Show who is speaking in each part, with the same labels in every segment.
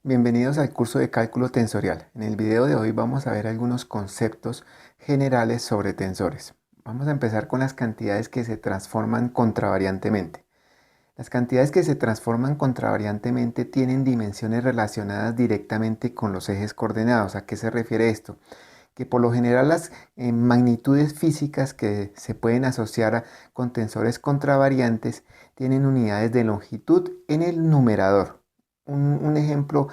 Speaker 1: Bienvenidos al curso de cálculo tensorial. En el video de hoy vamos a ver algunos conceptos generales sobre tensores. Vamos a empezar con las cantidades que se transforman contravariantemente. Las cantidades que se transforman contravariantemente tienen dimensiones relacionadas directamente con los ejes coordenados. ¿A qué se refiere esto? Que por lo general las magnitudes físicas que se pueden asociar con tensores contravariantes tienen unidades de longitud en el numerador. Un ejemplo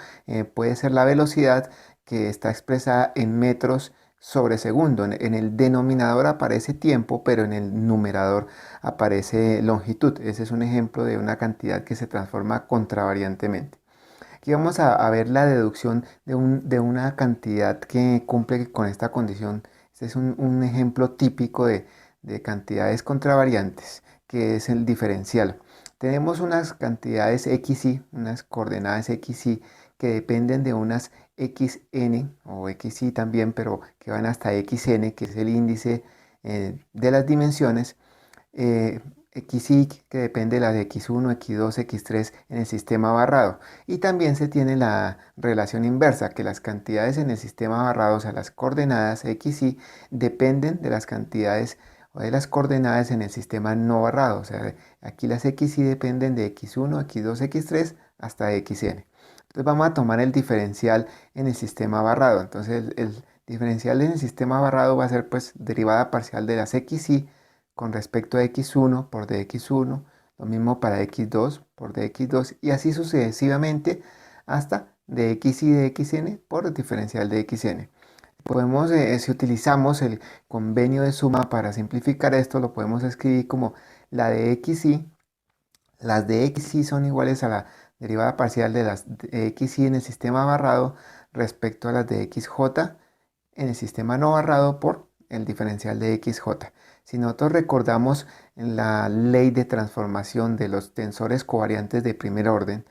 Speaker 1: puede ser la velocidad, que está expresada en metros sobre segundo. En el denominador aparece tiempo, pero en el numerador aparece longitud. Ese es un ejemplo de una cantidad que se transforma contravariantemente. Aquí vamos a ver la deducción de una cantidad que cumple con esta condición. Este es un ejemplo típico de cantidades contravariantes, que es el diferencial. Tenemos unas cantidades xy, unas coordenadas xy, que dependen de unas xn o xy también, pero que van hasta xn, que es el índice de las dimensiones. eh, XY, que depende de las de X1, X2, X3 en el sistema barrado. Y también se tiene la relación inversa, que las cantidades en el sistema barrado, o sea, las coordenadas XY, dependen de las cantidades o de las coordenadas en el sistema no barrado. O sea, aquí las XY dependen de X1, X2, X3 hasta XN. Entonces vamos a tomar el diferencial en el sistema barrado. Entonces el diferencial en el sistema barrado va a ser pues derivada parcial de las XY con respecto a x1 por dx1, lo mismo para x2 por dx2 y así sucesivamente hasta dx y dxn por diferencial de xn. Podemos, si utilizamos el convenio de suma para simplificar esto, lo podemos escribir como la de xy. Las de xy son iguales a la derivada parcial de las de xy en el sistema barrado respecto a las de xj en el sistema no barrado por el diferencial de xj. Si nosotros recordamos la ley de transformación de los tensores covariantes de primer orden,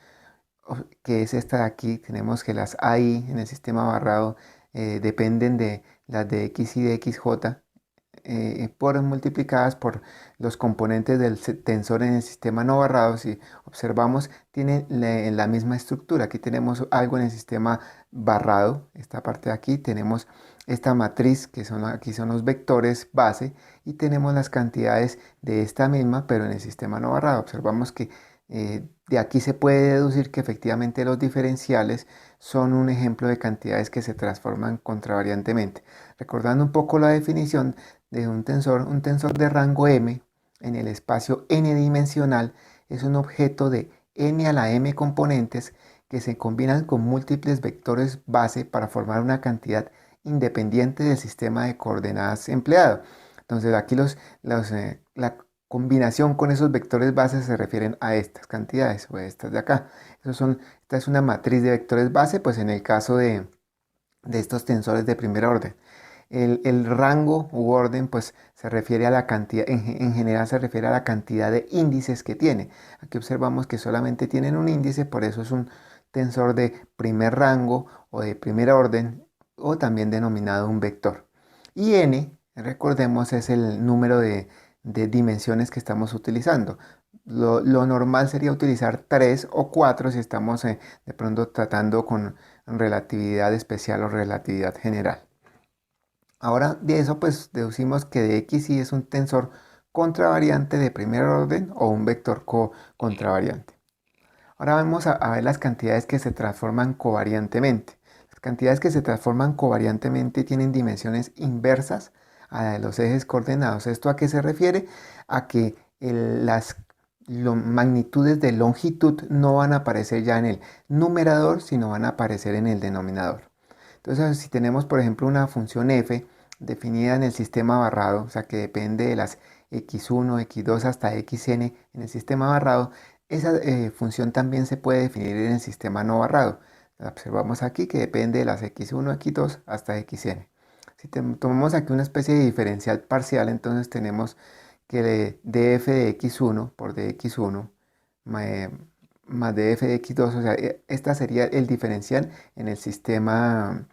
Speaker 1: que es esta de aquí, tenemos que las AI en el sistema barrado dependen de las de x y de xj por multiplicadas por los componentes del tensor en el sistema no barrado. Si observamos, tiene la misma estructura. Aquí tenemos algo en el sistema barrado, esta parte de aquí, tenemos esta matriz que aquí son los vectores base y tenemos las cantidades de esta misma, pero en el sistema no barrado. Observamos que de aquí se puede deducir que efectivamente los diferenciales son un ejemplo de cantidades que se transforman contravariantemente. Recordando un poco la definición de un tensor de rango m en el espacio n dimensional es un objeto de n a la m componentes que se combinan con múltiples vectores base para formar una cantidad independiente del sistema de coordenadas empleado. Entonces aquí la combinación con esos vectores base se refieren a estas cantidades o a estas de acá. Esta es una matriz de vectores base, pues en el caso de estos tensores de primer orden. El rango u orden pues se refiere a la cantidad, en general se refiere a la cantidad de índices que tiene. Aquí observamos que solamente tienen un índice, por eso es un tensor de primer rango o de primer orden o también denominado un vector. Y n, recordemos, es el número de dimensiones que estamos utilizando. Lo normal sería utilizar 3 o 4 si estamos de pronto tratando con relatividad especial o relatividad general. Ahora de eso pues deducimos que de xy es un tensor contravariante de primer orden o un vector contravariante. Ahora vamos a ver las cantidades que se transforman covariantemente. Las cantidades que se transforman covariantemente tienen dimensiones inversas a la de los ejes coordenados. ¿Esto a qué se refiere? A que las magnitudes de longitud no van a aparecer ya en el numerador, sino van a aparecer en el denominador. Entonces, si tenemos, por ejemplo, una función f definida en el sistema barrado, o sea, que depende de las x1, x2 hasta xn en el sistema barrado, esa función también se puede definir en el sistema no barrado. La observamos aquí que depende de las x1, x2 hasta xn. Si tomamos aquí una especie de diferencial parcial, entonces tenemos que df de x1 por dx1 más df de x2, o sea, esta sería el diferencial en el sistema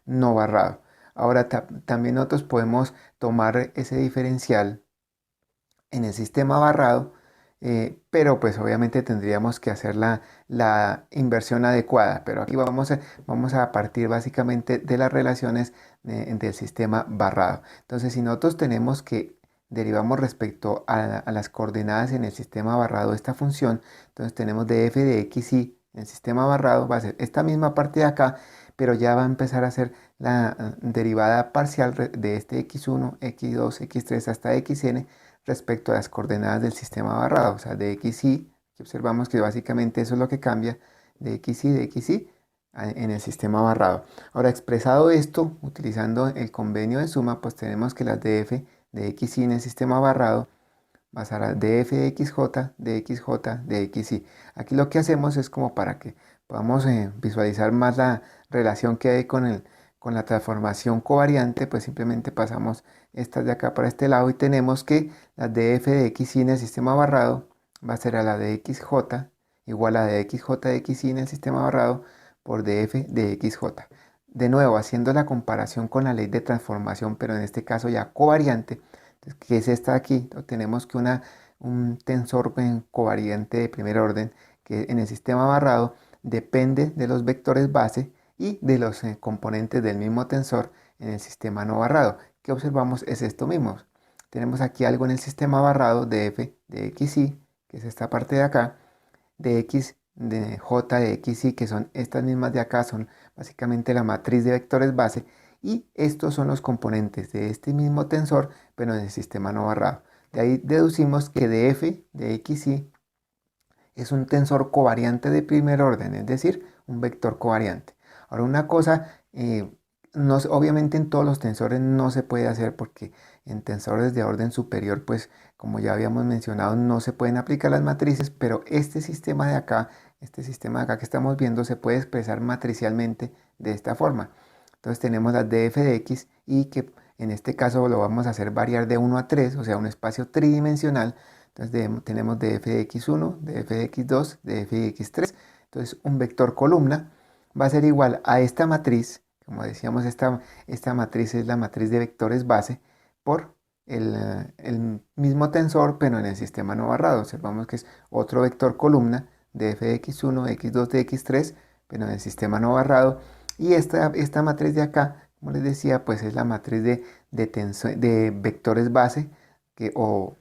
Speaker 1: no barrado. Ahora también nosotros podemos tomar ese diferencial en el sistema barrado pero pues obviamente tendríamos que hacer la inversión adecuada. Pero aquí vamos a partir básicamente de las relaciones del sistema barrado. Entonces, si nosotros tenemos que derivamos respecto a las coordenadas en el sistema barrado esta función, entonces tenemos de f de x y en el sistema barrado va a ser esta misma parte de acá, pero ya va a empezar a ser la derivada parcial de este x1, x2, x3 hasta xn respecto a las coordenadas del sistema barrado, o sea, de xy, que observamos que básicamente eso es lo que cambia de xy en el sistema barrado. Ahora, expresado esto, utilizando el convenio de suma, pues tenemos que las df de xy en el sistema barrado va a ser a df de xj, de xj, de xy. Aquí lo que hacemos es como para que podamos visualizar más la relación que hay con la transformación covariante, pues simplemente pasamos estas de acá para este lado y tenemos que la df de xy en el sistema barrado va a ser a la de xj igual a la de xj de xy en el sistema barrado por df de xj. De nuevo, haciendo la comparación con la ley de transformación, pero en este caso ya covariante, que es esta de aquí, tenemos que un tensor covariante de primer orden que en el sistema barrado depende de los vectores base y de los componentes del mismo tensor en el sistema no barrado. ¿Qué observamos? Es esto mismo. Tenemos aquí algo en el sistema barrado de f de xy, que es esta parte de acá, de x de j de xy, que son estas mismas de acá, son básicamente la matriz de vectores base, y estos son los componentes de este mismo tensor, pero en el sistema no barrado. De ahí deducimos que df de xy es un tensor covariante de primer orden, es decir, un vector covariante. Ahora, una cosa, obviamente en todos los tensores no se puede hacer porque en tensores de orden superior, pues como ya habíamos mencionado, no se pueden aplicar las matrices, pero este sistema de acá que estamos viendo se puede expresar matricialmente de esta forma. Entonces tenemos las df de x y que en este caso lo vamos a hacer variar de 1 a 3, o sea, un espacio tridimensional. Entonces tenemos df de x1, df de x2, df de x3. Entonces un vector columna va a ser igual a esta matriz, como decíamos, esta matriz es la matriz de vectores base por el mismo tensor, pero en el sistema no barrado. Observamos que es otro vector columna, df de x1, x2, de x3, pero en el sistema no barrado. Y esta matriz de acá, como les decía, pues es la matriz de vectores base, o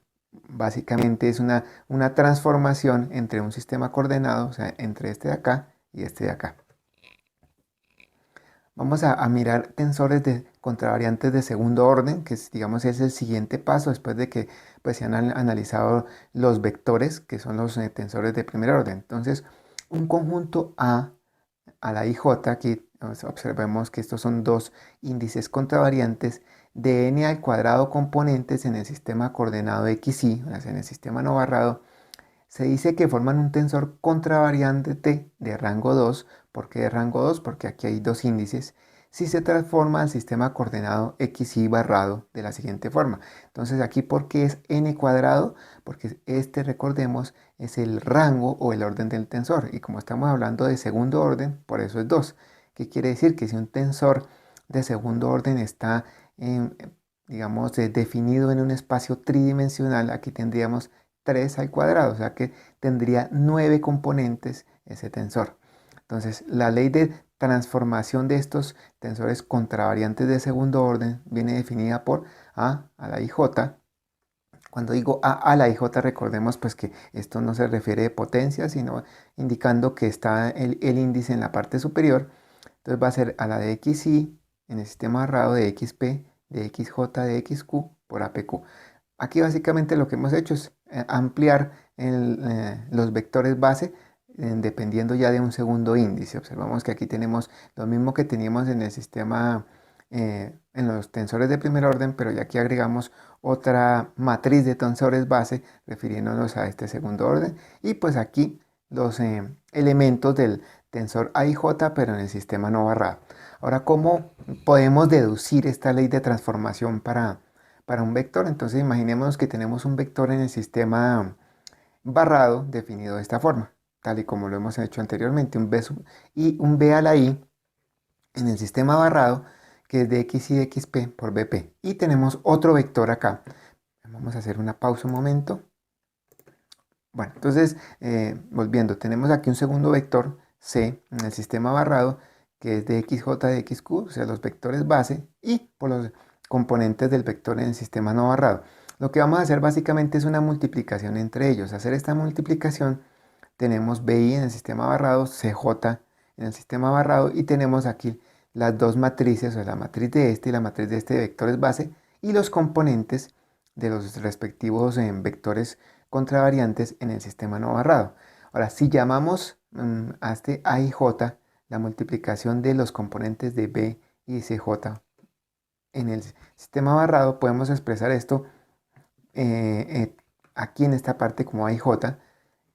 Speaker 1: básicamente es una transformación entre un sistema coordenado, o sea, entre este de acá y este de acá. Vamos a mirar tensores de contravariantes de segundo orden, que digamos es el siguiente paso después de que pues, se han analizado los vectores, que son los tensores de primer orden. Entonces, un conjunto a la IJ, aquí observemos que estos son dos índices contravariantes de n al cuadrado componentes en el sistema coordenado xy, o sea, en el sistema no barrado, se dice que forman un tensor contravariante de rango 2. ¿Por qué de rango 2? Porque aquí hay dos índices. Si se transforma al sistema coordenado xy barrado de la siguiente forma. Entonces aquí, ¿por qué es n cuadrado? Porque este, recordemos, es el rango o el orden del tensor. Y como estamos hablando de segundo orden, por eso es 2. ¿Qué quiere decir? Que si un tensor de segundo orden está, digamos, definido en un espacio tridimensional, aquí tendríamos 3 al cuadrado, o sea que tendría 9 componentes ese tensor. Entonces, la ley de transformación de estos tensores contravariantes de segundo orden viene definida por a la IJ. Cuando digo a la IJ, recordemos pues que esto no se refiere a potencia, sino indicando que está el índice en la parte superior. Entonces va a ser a la de xy en el sistema barrado de xp, de xj, de xq por apq. Aquí básicamente lo que hemos hecho es ampliar los vectores base dependiendo ya de un segundo índice. Observamos que aquí tenemos lo mismo que teníamos en el sistema, en los tensores de primer orden, pero ya aquí agregamos otra matriz de tensores base refiriéndonos a este segundo orden. Y pues aquí los elementos del tensor A y J, pero en el sistema no barrado. Ahora, ¿cómo podemos deducir esta ley de transformación para un vector? Entonces imaginemos que tenemos un vector en el sistema barrado definido de esta forma, tal y como lo hemos hecho anteriormente, y un b a la i en el sistema barrado, que es de x y de xp por bp. Y tenemos otro vector acá. Vamos a hacer una pausa un momento. Bueno, entonces, volviendo, tenemos aquí un segundo vector C en el sistema barrado que es de xj de xq, o sea, los vectores base y por los componentes del vector en el sistema no barrado. Lo que vamos a hacer básicamente es una multiplicación entre ellos. Hacer esta multiplicación tenemos BI en el sistema barrado, CJ en el sistema barrado y tenemos aquí las dos matrices, o sea, la matriz de este y la matriz de este de vectores base y los componentes de los respectivos vectores contravariantes en el sistema no barrado. Ahora, si llamamos a este A y J la multiplicación de los componentes de B y CJ en el sistema barrado, podemos expresar esto aquí en esta parte como A y J,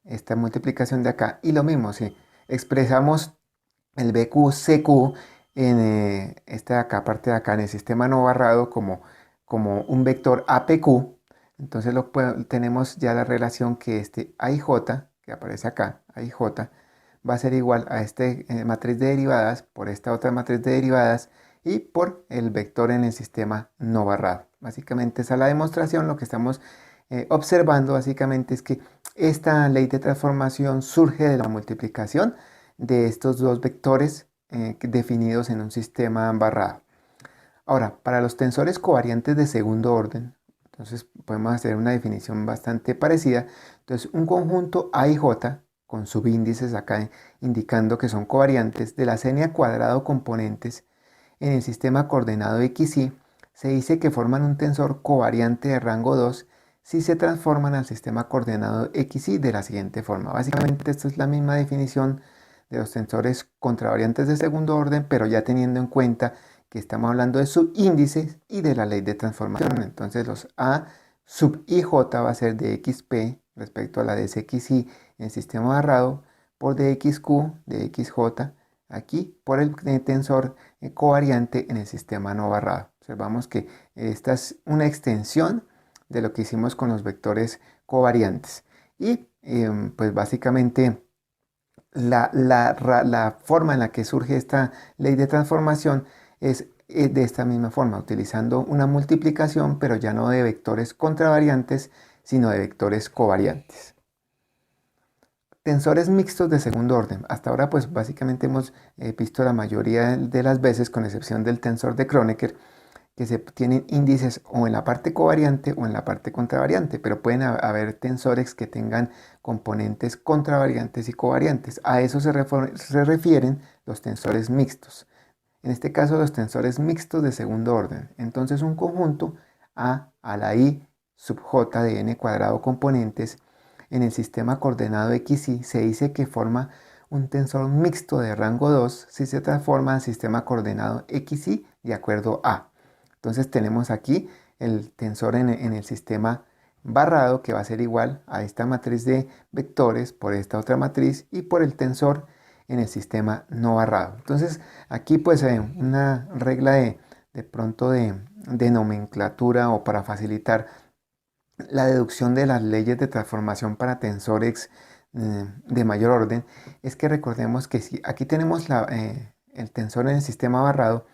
Speaker 1: esta multiplicación de acá. Y lo mismo, si expresamos el BQ-CQ en esta de acá, parte de acá, en el sistema no barrado como un vector APQ, entonces tenemos ya la relación que este AIJ, que aparece acá, AIJ, va a ser igual a este matriz de derivadas por esta otra matriz de derivadas y por el vector en el sistema no barrado. Básicamente esa es la demostración. Lo que estamos observando básicamente es que esta ley de transformación surge de la multiplicación de estos dos vectores definidos en un sistema barrado. Ahora, para los tensores covariantes de segundo orden, entonces podemos hacer una definición bastante parecida. Entonces, un conjunto A y J con subíndices acá indicando que son covariantes de la serie a cuadrado componentes en el sistema coordenado XY, se dice que forman un tensor covariante de rango 2 si se transforman al sistema coordenado XY de la siguiente forma. Básicamente esto es la misma definición de los tensores contravariantes de segundo orden, pero ya teniendo en cuenta que estamos hablando de subíndices y de la ley de transformación. Entonces los A sub IJ va a ser de XP respecto a la de XY en el sistema barrado por DXQ de XJ aquí por el tensor covariante en el sistema no barrado. Observamos que esta es una extensión de lo que hicimos con los vectores covariantes. Y pues básicamente la forma en la que surge esta ley de transformación es de esta misma forma, utilizando una multiplicación, pero ya no de vectores contravariantes, sino de vectores covariantes. Tensores mixtos de segundo orden. Hasta ahora pues básicamente hemos visto la mayoría de las veces, con excepción del tensor de Kronecker, que se tienen índices o en la parte covariante o en la parte contravariante, pero pueden haber tensores que tengan componentes contravariantes y covariantes. A eso se refieren los tensores mixtos. En este caso los tensores mixtos de segundo orden. Entonces un conjunto a la I sub j de n cuadrado componentes en el sistema coordenado XY se dice que forma un tensor mixto de rango 2 si se transforma al sistema coordenado XY de acuerdo a. Entonces tenemos aquí el tensor en el sistema barrado que va a ser igual a esta matriz de vectores por esta otra matriz y por el tensor en el sistema no barrado. Entonces aquí pues una regla de pronto de nomenclatura o para facilitar la deducción de las leyes de transformación para tensores de mayor orden es que recordemos que si aquí tenemos el tensor en el sistema barrado,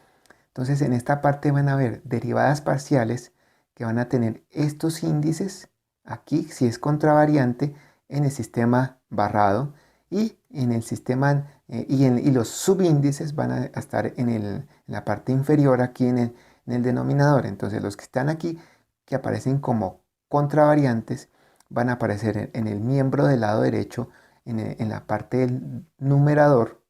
Speaker 1: entonces en esta parte van a haber derivadas parciales que van a tener estos índices aquí si es contravariante en el sistema barrado y en el sistema y los subíndices van a estar en la parte inferior aquí en el denominador. Entonces los que están aquí que aparecen como contravariantes van a aparecer en el miembro del lado derecho en la parte del numerador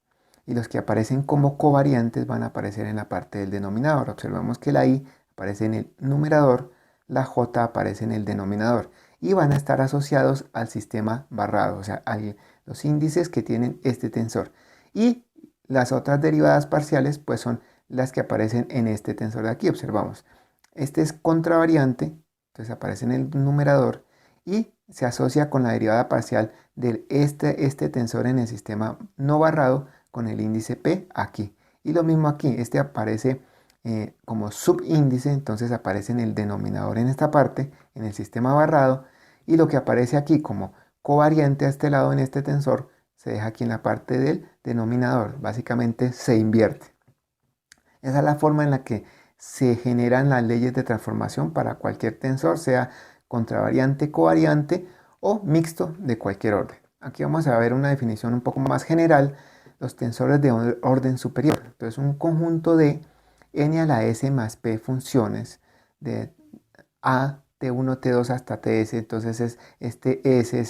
Speaker 1: y los que aparecen como covariantes van a aparecer en la parte del denominador. Observamos que la I aparece en el numerador, la J aparece en el denominador y van a estar asociados al sistema barrado, o sea, a los índices que tienen este tensor. Y las otras derivadas parciales pues son las que aparecen en este tensor de aquí. Observamos, este es contravariante, entonces aparece en el numerador y se asocia con la derivada parcial de este tensor en el sistema no barrado con el índice P aquí. Y lo mismo aquí, este aparece como subíndice, entonces aparece en el denominador en esta parte, en el sistema barrado, y lo que aparece aquí como covariante a este lado en este tensor, se deja aquí en la parte del denominador, básicamente se invierte. Esa es la forma en la que se generan las leyes de transformación para cualquier tensor, sea contravariante, covariante o mixto de cualquier orden. Aquí vamos a ver una definición un poco más general, los tensores de orden superior. Entonces un conjunto de n a la s más p funciones de a, t1, t2 hasta ts, entonces este s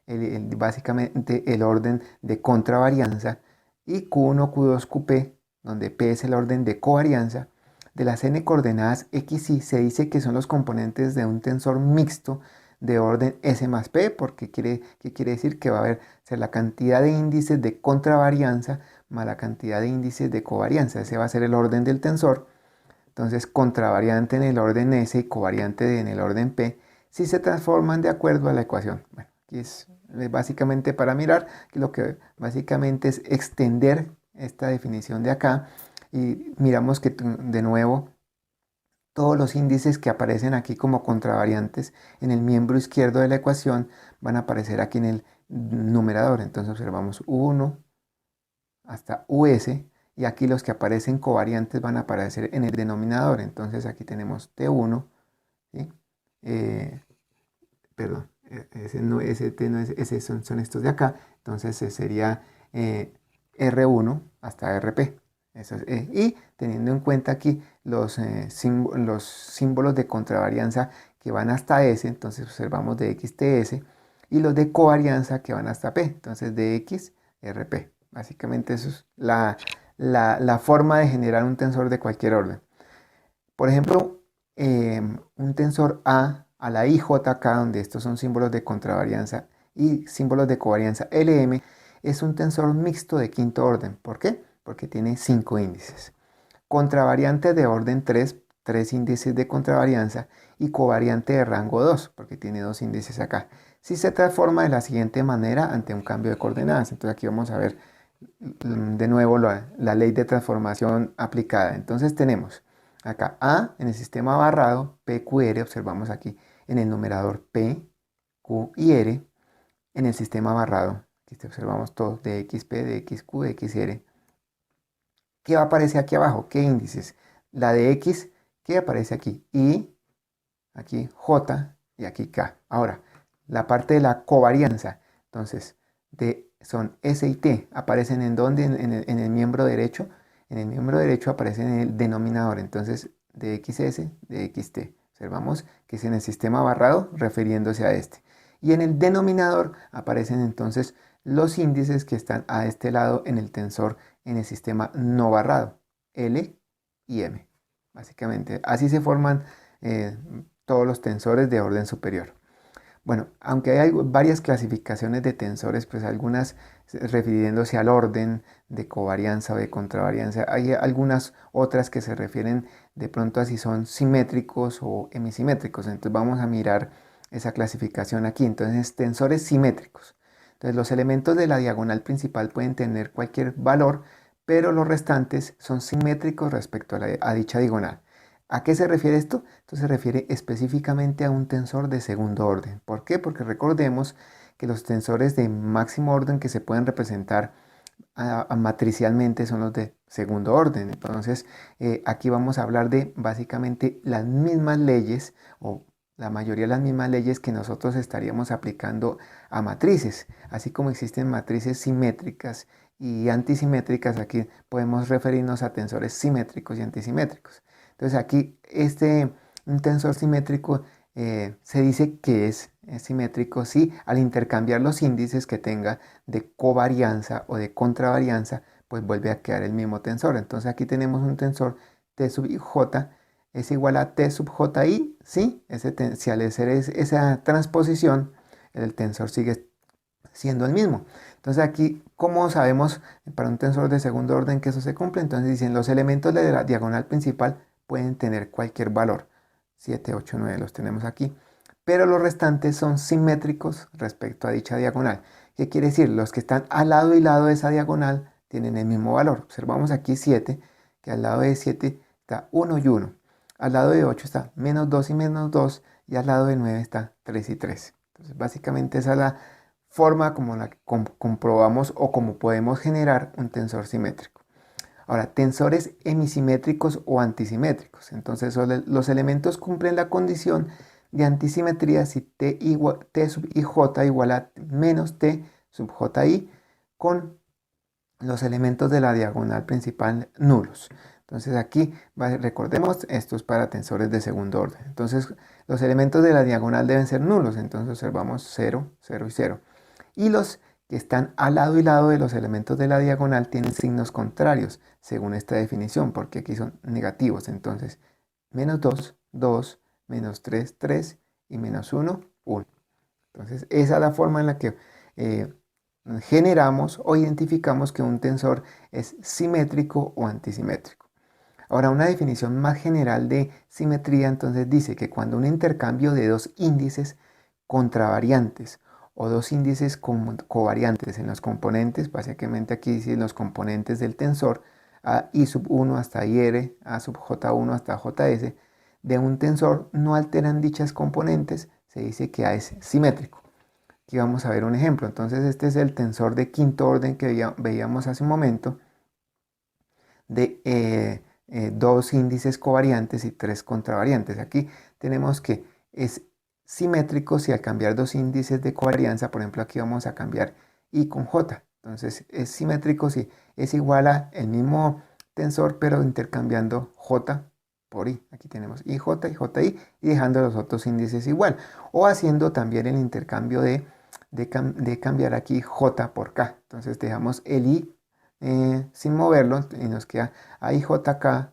Speaker 1: es básicamente el orden de contravarianza, y q1, q2, qp, donde p es el orden de covarianza, de las n coordenadas x, y se dice que son los componentes de un tensor mixto de orden S más P, porque ¿qué quiere decir? Que va a haber ser la cantidad de índices de contravarianza más la cantidad de índices de covarianza. Ese va a ser el orden del tensor. Entonces, contravariante en el orden S y covariante en el orden P, si se transforman de acuerdo a la ecuación. Bueno, aquí es básicamente para mirar, que lo que básicamente es extender esta definición de acá, y miramos que de nuevo todos los índices que aparecen aquí como contravariantes en el miembro izquierdo de la ecuación van a aparecer aquí en el numerador. Entonces observamos U1 hasta US, y aquí los que aparecen covariantes van a aparecer en el denominador. Entonces aquí tenemos T1, ¿sí? Perdón, ese T no es, ese son estos de acá. Entonces sería R1 hasta RP. Eso es, y teniendo en cuenta aquí los símbolos de contravarianza que van hasta S, entonces observamos DXTS, y los de covarianza que van hasta P, entonces DX, RP. Básicamente eso es la forma de generar un tensor de cualquier orden. Por ejemplo, un tensor a la IJK, donde estos son símbolos de contravarianza y símbolos de covarianza LM, es un tensor mixto de quinto orden. ¿Por qué? Porque tiene 5 índices. Contravariante de orden 3, 3 índices de contravarianza, y covariante de rango 2, porque tiene 2 índices acá. Si se transforma de la siguiente manera ante un cambio de coordenadas. Entonces aquí vamos a ver de nuevo la ley de transformación aplicada. Entonces tenemos acá A en el sistema barrado, P, Q, R, observamos aquí en el numerador P, Q y R, en el sistema barrado, aquí observamos todo, DXP, DXQ, DXR. ¿Qué aparece aquí abajo? ¿Qué índices? La de X, ¿qué aparece aquí? Y, aquí J y aquí K. Ahora, la parte de la covarianza, entonces, son S y T, aparecen en donde, en el miembro derecho. En el miembro derecho aparecen en el denominador, entonces DXS, DXT. Observamos que es en el sistema barrado refiriéndose a este. Y en el denominador aparecen entonces los índices que están a este lado en el tensor en el sistema no barrado, L y M. Básicamente, así se forman todos los tensores de orden superior. Bueno, aunque hay varias clasificaciones de tensores, pues algunas refiriéndose al orden de covarianza o de contravarianza, hay algunas otras que se refieren de pronto a si son simétricos o hemisimétricos. Entonces vamos a mirar esa clasificación aquí. Entonces, tensores simétricos. Entonces, los elementos de la diagonal principal pueden tener cualquier valor, pero los restantes son simétricos respecto a dicha diagonal. ¿A qué se refiere esto? Esto se refiere específicamente a un tensor de segundo orden. ¿Por qué? Porque recordemos que los tensores de máximo orden que se pueden representar matricialmente son los de segundo orden. Entonces, aquí vamos a hablar de básicamente las mismas leyes, o la mayoría de las mismas leyes que nosotros estaríamos aplicando a matrices. Así como existen matrices simétricas y antisimétricas, aquí podemos referirnos a tensores simétricos y antisimétricos. Entonces aquí un tensor simétrico se dice que es simétrico si al intercambiar los índices que tenga de covarianza o de contravarianza, pues vuelve a quedar el mismo tensor. Entonces aquí tenemos un tensor T sub J es igual a T sub JI, ¿sí? Si al hacer esa transposición, el tensor sigue siendo el mismo. Entonces aquí, ¿cómo sabemos para un tensor de segundo orden que eso se cumple? Entonces dicen, los elementos de la diagonal principal pueden tener cualquier valor. 7, 8, 9 los tenemos aquí. Pero los restantes son simétricos respecto a dicha diagonal. ¿Qué quiere decir? Los que están al lado y lado de esa diagonal tienen el mismo valor. Observamos aquí 7, que al lado de 7 está 1 y 1. Al lado de 8 está menos 2 y menos 2. Y al lado de 9 está 3 y 3. Entonces básicamente esa es la forma como la comprobamos o como podemos generar un tensor simétrico. Ahora, tensores hemisimétricos o antisimétricos. Entonces, los elementos cumplen la condición de antisimetría si T sub IJ igual a menos T sub JI con los elementos de la diagonal principal nulos. Entonces aquí recordemos, esto es para tensores de segundo orden. Entonces los elementos de la diagonal deben ser nulos. Entonces observamos 0, 0 y 0. Y los que están al lado y lado de los elementos de la diagonal tienen signos contrarios, según esta definición, porque aquí son negativos. Entonces, menos 2, 2, menos 3, 3 y menos 1, 1. Entonces, esa es la forma en la que generamos o identificamos que un tensor es simétrico o antisimétrico. Ahora, una definición más general de simetría entonces dice que cuando un intercambio de dos índices contravariantes o dos índices covariantes en los componentes, básicamente aquí dice los componentes del tensor, a I sub 1 hasta IR, A sub J1 hasta JS, de un tensor no alteran dichas componentes, se dice que A es simétrico. Aquí vamos a ver un ejemplo. Entonces este es el tensor de quinto orden que veíamos hace un momento, de dos índices covariantes y tres contravariantes. Aquí tenemos que es simétrico si al cambiar dos índices de covarianza, por ejemplo aquí vamos a cambiar I con J. Entonces es simétrico si es igual a el mismo tensor pero intercambiando J por I. Aquí tenemos IJ y JI y dejando los otros índices igual. O haciendo también el intercambio de cambiar aquí J por K. Entonces dejamos el I sin moverlo y nos queda AIJK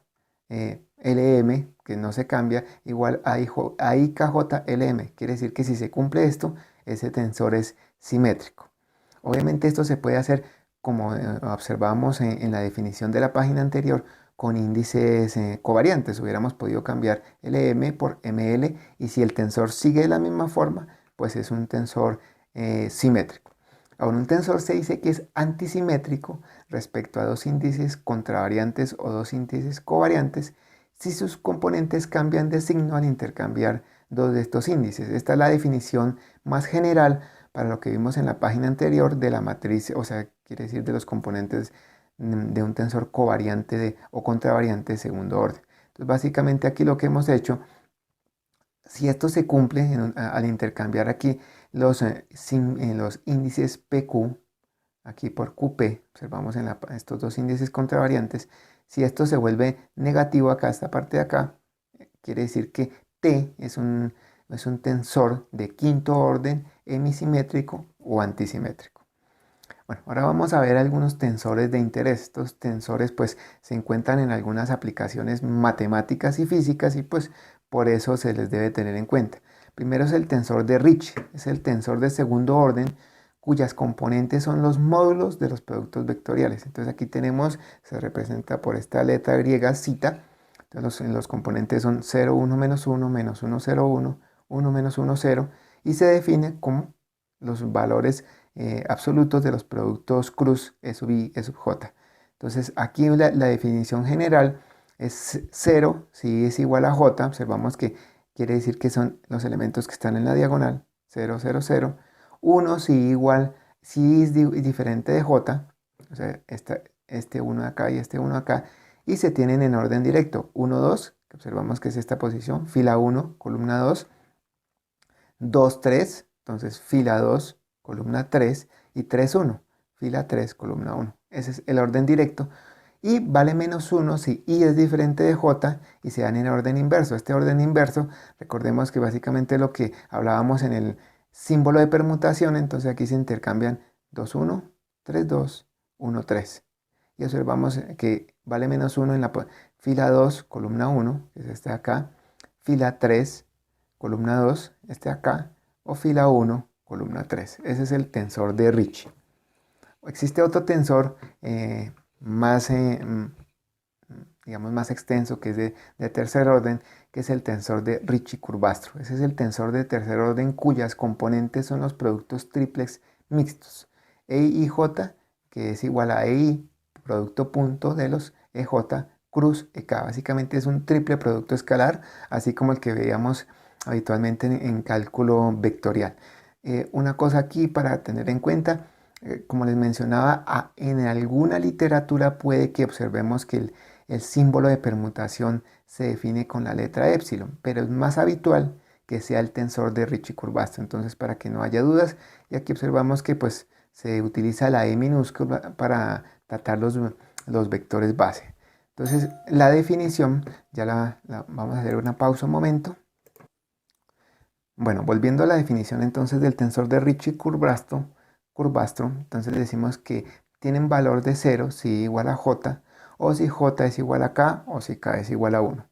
Speaker 1: LM, que no se cambia, igual a IKJ LM. Quiere decir que si se cumple esto, ese tensor es simétrico. Obviamente esto se puede hacer como observamos en la definición de la página anterior con índices covariantes. Hubiéramos podido cambiar LM por ML y si el tensor sigue de la misma forma, pues es un tensor simétrico. Ahora, un tensor se dice que es antisimétrico respecto a dos índices contravariantes o dos índices covariantes si sus componentes cambian de signo al intercambiar dos de estos índices. Esta es la definición más general para lo que vimos en la página anterior de la matriz, o sea, quiere decir de los componentes de un tensor covariante o contravariante de segundo orden. Entonces, básicamente aquí lo que hemos hecho, si esto se cumple al intercambiar aquí los índices PQ, aquí por QP, observamos en estos dos índices contravariantes, si esto se vuelve negativo acá, esta parte de acá, quiere decir que T es un tensor de quinto orden hemisimétrico o antisimétrico. Bueno, ahora vamos a ver algunos tensores de interés. Estos tensores pues se encuentran en algunas aplicaciones matemáticas y físicas y pues por eso se les debe tener en cuenta. Primero es el tensor de Ricci, es el tensor de segundo orden cuyas componentes son los módulos de los productos vectoriales. Entonces aquí tenemos, se representa por esta letra griega zeta. Entonces los componentes son 0, 1, menos 1, menos 1, 0, 1, 1, menos 1, 0 y se define como los valores absolutos de los productos cruz E sub I, E sub J. Entonces aquí la definición general es 0 si es igual a J, observamos que quiere decir que son los elementos que están en la diagonal, 0, 0, 0. 1 si es diferente de J, o sea, este 1 acá y este 1 acá, y se tienen en orden directo, 1, 2, que observamos que es esta posición, fila 1, columna 2, 2, 3, entonces fila 2, columna 3 y 3, 1, fila 3, columna 1. Ese es el orden directo y vale menos 1 si I es diferente de J y se dan en orden inverso. Este orden inverso, recordemos que básicamente lo que hablábamos en el símbolo de permutación, entonces aquí se intercambian 2, 1, 3, 2, 1, 3. Y observamos que vale menos 1 en la fila 2, columna 1, que es este de acá, fila 3, columna 2, este de acá, o fila 1, columna 3. Ese es el tensor de Ricci. Existe otro tensor más, digamos, más extenso, que es de tercer orden, que es el tensor de Ricci-Curvastro. Ese es el tensor de tercer orden cuyas componentes son los productos triplex mixtos. EI y J, que es igual a EI, producto punto de los EJ, cruz EK. Básicamente es un triple producto escalar, así como el que veíamos habitualmente en cálculo vectorial. Una cosa aquí para tener en cuenta, como les mencionaba, en alguna literatura puede que observemos que el símbolo de permutación se define con la letra epsilon, pero es más habitual que sea el tensor de Ricci-Curbastro. Entonces, para que no haya dudas, y aquí observamos que pues se utiliza la E minúscula para tratar los vectores base. Entonces, la definición, vamos a hacer una pausa un momento. Bueno, volviendo a la definición entonces del tensor de Ricci-Curbastro, entonces decimos que tienen valor de 0 si igual a j, o si j es igual a k, o si k es igual a 1.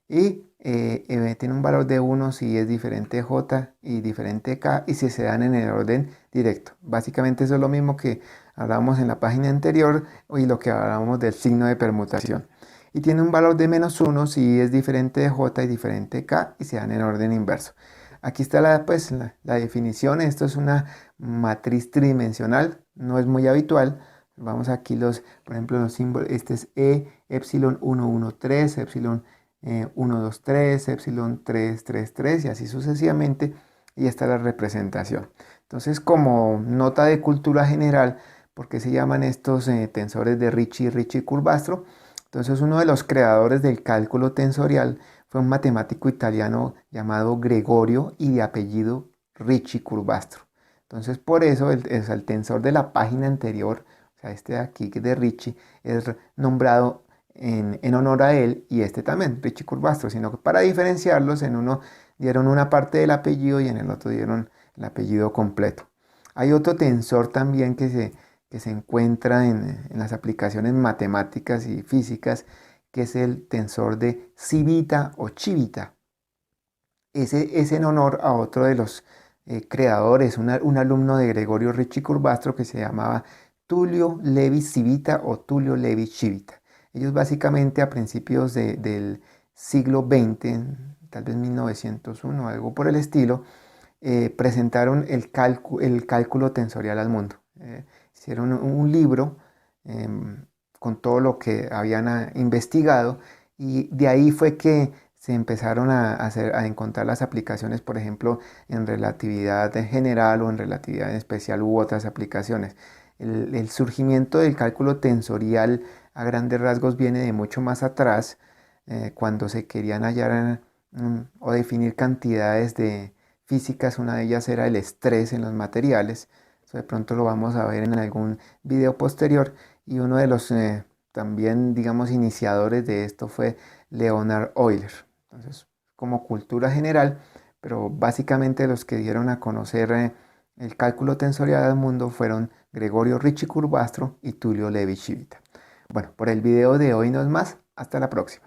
Speaker 1: Y tiene un valor de 1 si es diferente de j y diferente de k, y si se dan en el orden directo. Básicamente eso es lo mismo que hablábamos en la página anterior y lo que hablábamos del signo de permutación. Y tiene un valor de -1 si es diferente de j y diferente de k, y se dan en orden inverso. Aquí está la definición. Esto es una matriz tridimensional, no es muy habitual. Vamos aquí por ejemplo, los símbolos. Este es E, epsilon 1, 1, 3, epsilon 1, 2, 3, epsilon 3, 3, 3 y así sucesivamente. Y esta es la representación. Entonces, como nota de cultura general, ¿por qué se llaman estos tensores de Ricci y Ricci-Curbastro? Entonces, uno de los creadores del cálculo tensorial fue un matemático italiano llamado Gregorio y de apellido Ricci-Curbastro. Entonces, por eso el tensor de la página anterior, o sea, este de aquí de Ricci, es nombrado en honor a él, y este también, Ricci-Curbastro, sino que para diferenciarlos, en uno dieron una parte del apellido y en el otro dieron el apellido completo. Hay otro tensor también que se encuentra en las aplicaciones matemáticas y físicas, que es el tensor de Civita o Chivita. Ese es en honor a otro de los creadores, un alumno de Gregorio Ricci-Curbastro que se llamaba Tullio Levi Civita o Tullio Levi Chivita. Ellos básicamente a principios del siglo XX, tal vez 1901, algo por el estilo, presentaron el cálculo tensorial al mundo. Hicieron un libro con todo lo que habían investigado, y de ahí fue que se empezaron a encontrar las aplicaciones, por ejemplo, en relatividad en general o en relatividad en especial u otras aplicaciones. El surgimiento del cálculo tensorial a grandes rasgos viene de mucho más atrás, cuando se querían hallar o definir cantidades de físicas. Una de ellas era el estrés en los materiales. Eso de pronto lo vamos a ver en algún video posterior. Y uno de los también, digamos, iniciadores de esto fue Leonhard Euler. Entonces, como cultura general, pero básicamente los que dieron a conocer el cálculo tensorial al mundo fueron Gregorio Ricci-Curbastro y Tullio Levi Civita. Bueno, por el video de hoy no es más. Hasta la próxima.